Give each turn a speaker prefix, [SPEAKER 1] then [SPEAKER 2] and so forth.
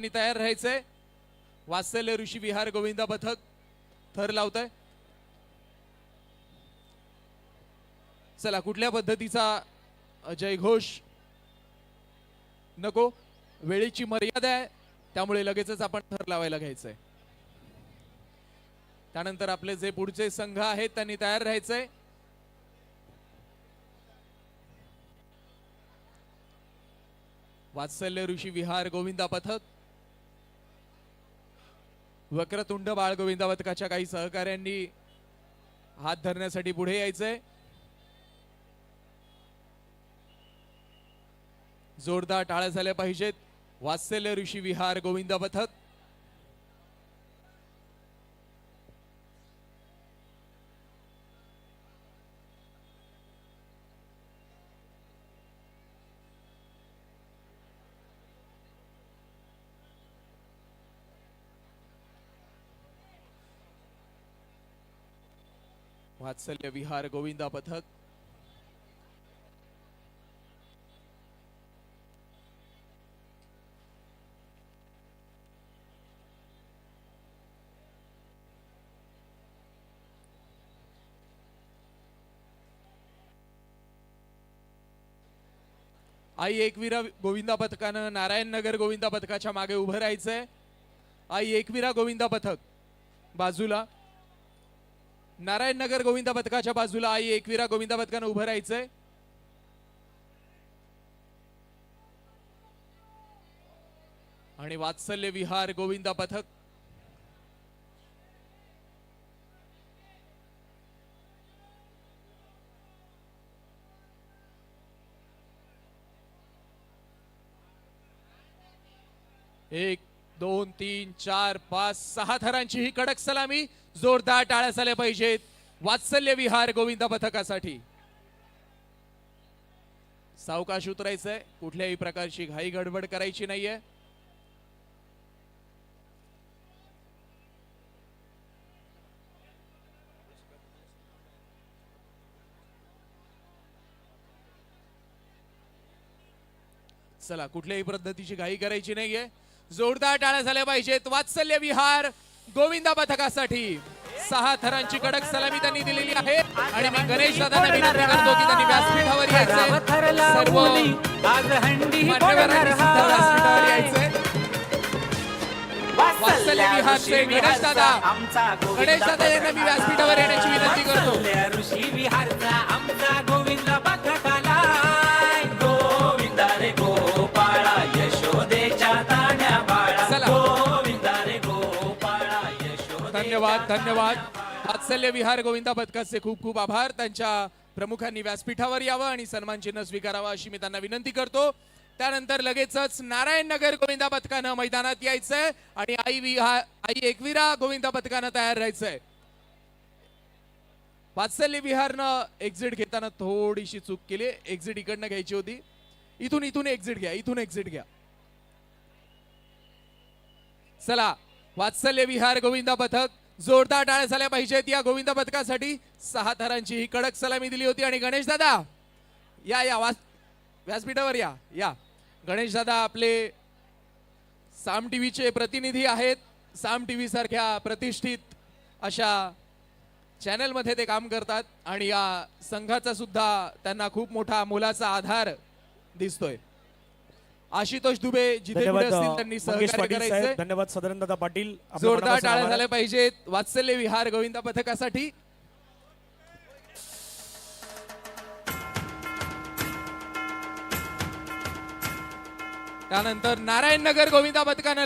[SPEAKER 1] त्यांनी तयार राहायचंय। वात्सल्य ऋषी विहार गोविंदा पथक थर लावतंय। चला कुठल्या पद्धतीचा जयघोष नको, वेळेची मर्यादा आहे त्यामुळे लगेचच आपण थर लावायला घ्यायचंय। त्यानंतर आपले जे पुढचे संघ आहेत त्यांनी तयार राहायचंय। वात्सल्य ऋषी विहार गोविंदा पथक, वक्रतुंड बाळ गोविंदा पथकाच्या काही सहकाऱ्यांनी हात धरण्यासाठी पुढे यायचंय। जोरदार टाळ्या झाल्या पाहिजेत। वात्सल्य ऋषी विहार गोविंदा पथक, वात्सल्य विहार गोविंदा पथक, आई एकवीरा गोविंदा पथकानं नारायण नगर गोविंदा पथकाच्या मागे उभं राहायचंय। आई एकवीरा गोविंदा पथक बाजूला, नारायण नगर गोविंदा पथकाच्या बाजूला आई एकवीरा गोविंदा पथकानं उभं राहायचंय। आणि वात्सल्य विहार गोविंदा पथक, एक दोन तीन चार पाच सहा थरांची ही कडक सलामी। जोरदार टाळ्या झाल्या पाहिजेत वात्सल्य विहार गोविंदा पथकासाठी। सावकाश उतरायचंय, कुठल्याही प्रकारची घाई गडबड करायची नाहीये। चला कुठल्याही पद्धतीची घाई करायची नाहीये। जोरदार टाळ्या झाल्या पाहिजेत वात्सल्य विहार गोविंदा पथकासाठी। सहा थरांची कडक सलामी त्यांनी दिलेली आहे। आणि मी गणेश दादांना विनंती करतो की त्यांनी व्यासपीठावर यायचंय। सर्व मान्यवरांनी सुद्धा व्यासपीठावर यायचंय। वात्सल्य विहारचे गणेश दादा यांना मी व्यासपीठावर येण्याची विनंती करतो।
[SPEAKER 2] ऋषी विहारचा आमचा गोविंदा पथकाला गोविंदा रे गोपाळा यशोदेच्या ताण्या बाळा गोविंदा रे गोपाळा यशोदेच्या।
[SPEAKER 1] धन्यवाद धन्यवाद। वात्सल्य विहार गोविंदा पथकाचे खूप खूप आभार। त्यांच्या प्रमुखांनी व्यासपीठावर यावं आणि सन्मान चिन्ह स्वीकारावं अशी मी त्यांना विनंती करतो। त्यानंतर लगेचच नारायण नगर गोविंदा पथकानं मैदानात यायचंय आणि आई एकवीरा गोविंदा पथकानं तयार राहायचंय। वात्सल्य विहारनं एक्झिट घेताना थोडीशी चूक केली। एक्झिट इकडनं घ्यायची होती, इथून एक्झिट घ्या, इथून एक्झिट घ्या। चला वात्सल्य विहार गोविंदा पथक, जोरदार टाळ्या झाल्या पाहिजेत या गोविंदा पथकासाठी। सहा थरांची ही कडक सलामी दिली होती। आणि गणेश दादा या या व्यासपीठावर या। गणेश दादा आपले साम टीव्हीचे प्रतिनिधी आहेत। साम टीव्ही सारख्या प्रतिष्ठित अशा चॅनल मध्ये ते काम करतात आणि या संघाचा सुद्धा त्यांना खूप मोठा मोलाचा आधार दिसतोय। आशुतोष दुबे जिथे कुठे असतील त्यांनी सहकार्य करायचंय।
[SPEAKER 3] धन्यवाद सदानंद पाटील।
[SPEAKER 1] जोरदार टाळ्या झाल्या पाहिजेत वात्सल्य विहार गोविंदा पथकासाठी। त्यानंतर नारायण नगर गोविंदा पथकानं